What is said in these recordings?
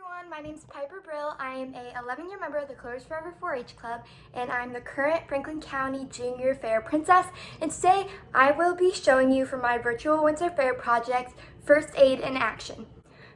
everyone, my name is Piper Brill. I am a 11-year member of the Colors Forever 4-H Club, and I'm the current Franklin County Junior Fair Princess. And today I will be showing you from my virtual Winter Fair project, First Aid in Action.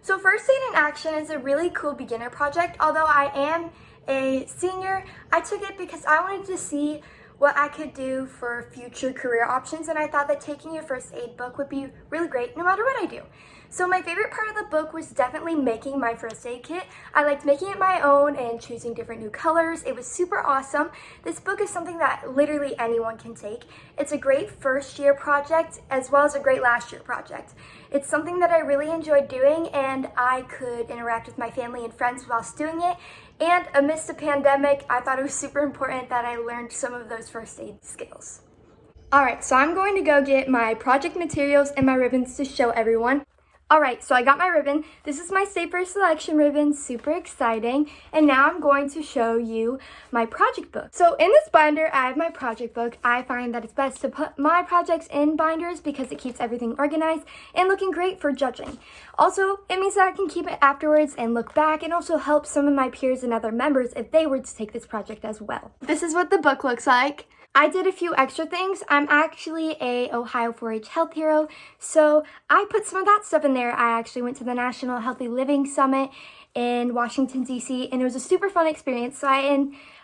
So First Aid in Action is a really cool beginner project. Although I am a senior, I took it because I wanted to see what I could do for future career options, and I thought that taking a first aid book would be really great no matter what I do. So my favorite part of the book was definitely making my first aid kit. I liked making it my own and choosing different new colors. It was super awesome. This book is something that literally anyone can take. It's a great first year project as well as a great last year project. It's something that I really enjoyed doing, and I could interact with my family and friends whilst doing it. And amidst the pandemic, I thought it was super important that I learned some of those first aid skills. Alright, so I'm going to go get my project materials and my ribbons to show everyone. Alright, so I got my ribbon. This is my Save First Selection ribbon, super exciting. And now I'm going to show you my project book. So in this binder, I have my project book. I find that it's best to put my projects in binders because it keeps everything organized and looking great for judging. Also, it means that I can keep it afterwards and look back, and also help some of my peers and other members if they were to take this project as well. This is what the book looks like. I did a few extra things. I'm actually a Ohio 4-H Health Hero, so I put some of that stuff in there. I actually went to the National Healthy Living Summit in Washington, D.C., and it was a super fun experience, so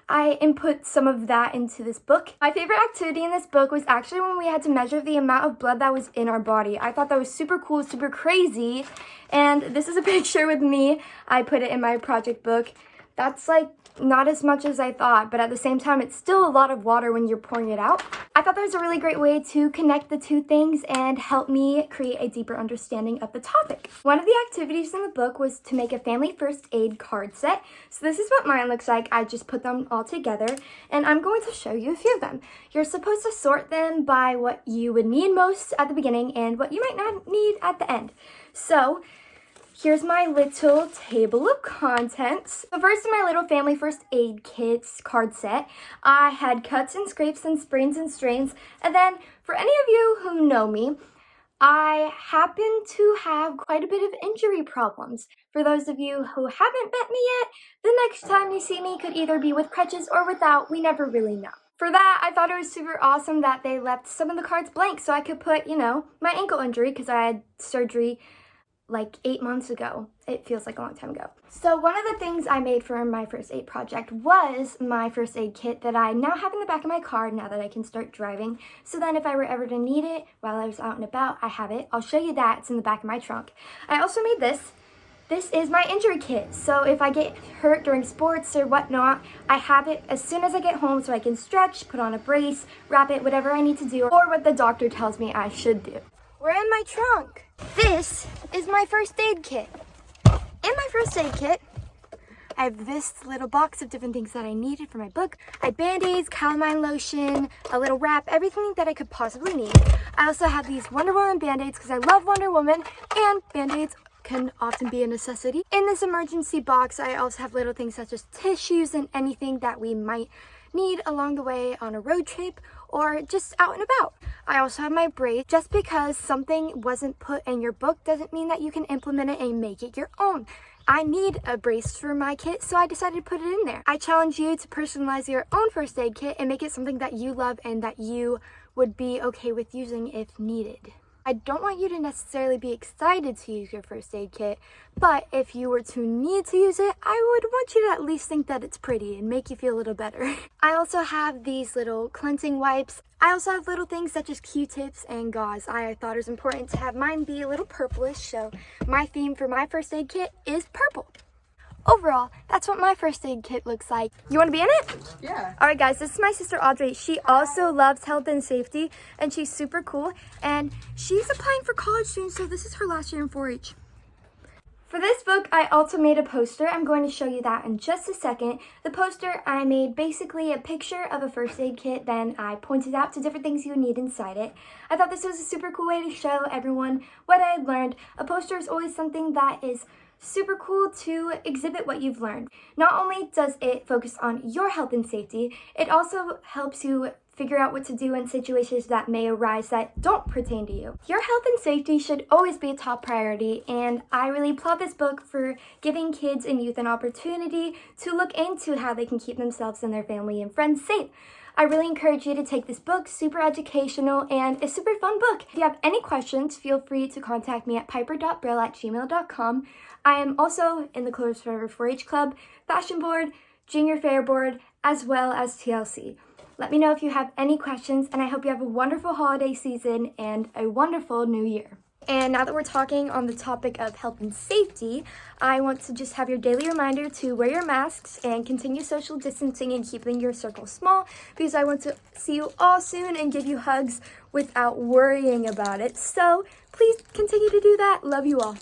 I input some of that into this book. My favorite activity in this book was actually when we had to measure the amount of blood that was in our body. I thought that was super cool, super crazy, and this is a picture with me. I put it in my project book. That's like not as much as I thought, but at the same time, it's still a lot of water when you're pouring it out. I thought that was a really great way to connect the two things and help me create a deeper understanding of the topic. One of the activities in the book was to make a family first aid card set. So this is what mine looks like. I just put them all together, and I'm going to show you a few of them. You're supposed to sort them by what you would need most at the beginning and what you might not need at the end. So here's my little table of contents. So first, in my little family first aid kits card set, I had cuts and scrapes and sprains and strains. And then for any of you who know me, I happen to have quite a bit of injury problems. For those of you who haven't met me yet, the next time you see me could either be with crutches or without. We never really know. For that, I thought it was super awesome that they left some of the cards blank so I could put, my ankle injury, because I had surgery like 8 months ago. It feels like a long time ago. So one of the things I made for my first aid project was my first aid kit that I now have in the back of my car now that I can start driving. So then if I were ever to need it while I was out and about, I have it. I'll show you that. It's in the back of my trunk. I also made this. This is my injury kit. So if I get hurt during sports or whatnot, I have it as soon as I get home so I can stretch, put on a brace, wrap it, whatever I need to do, or what the doctor tells me I should do. We're in my trunk. This is my first aid kit. In my first aid kit, I have this little box of different things that I needed for my book. I have Band-Aids, calamine lotion, a little wrap, everything that I could possibly need. I also have these Wonder Woman Band-Aids because I love Wonder Woman, and Band-Aids can often be a necessity. In this emergency box, I also have little things such as tissues and anything that we might need along the way on a road trip or just out and about. I also have my brace. Just because something wasn't put in your book doesn't mean that you can implement it and make it your own. I need a brace for my kit, so I decided to put it in there. I challenge you to personalize your own first aid kit and make it something that you love and that you would be okay with using if needed. I don't want you to necessarily be excited to use your first aid kit, but if you were to need to use it, I would want you to at least think that it's pretty and make you feel a little better. I also have these little cleansing wipes. I also have little things such as Q-tips and gauze. I thought it was important to have mine be a little purplish, so my theme for my first aid kit is purple. Overall, that's what my first aid kit looks like. You want to be in it? Yeah. Alright guys, this is my sister Audrey. She also loves health and safety, and she's super cool, and she's applying for college soon, so this is her last year in 4-H. For this book, I also made a poster. I'm going to show you that in just a second. The poster, I made basically a picture of a first aid kit, then I pointed out to different things you would need inside it. I thought this was a super cool way to show everyone what I had learned. A poster is always something that is super cool to exhibit what you've learned. Not only does it focus on your health and safety, it also helps you figure out what to do in situations that may arise that don't pertain to you. Your health and safety should always be a top priority, and I really applaud this book for giving kids and youth an opportunity to look into how they can keep themselves and their family and friends safe. I really encourage you to take this book, super educational and a super fun book. If you have any questions, feel free to contact me at piper.brill@gmail.com. I am also in the Colors Forever 4-H Club, Fashion Board, Junior Fair Board, as well as TLC. Let me know if you have any questions, and I hope you have a wonderful holiday season and a wonderful new year. And now that we're talking on the topic of health and safety, I want to just have your daily reminder to wear your masks and continue social distancing and keeping your circle small, because I want to see you all soon and give you hugs without worrying about it. So please continue to do that. Love you all.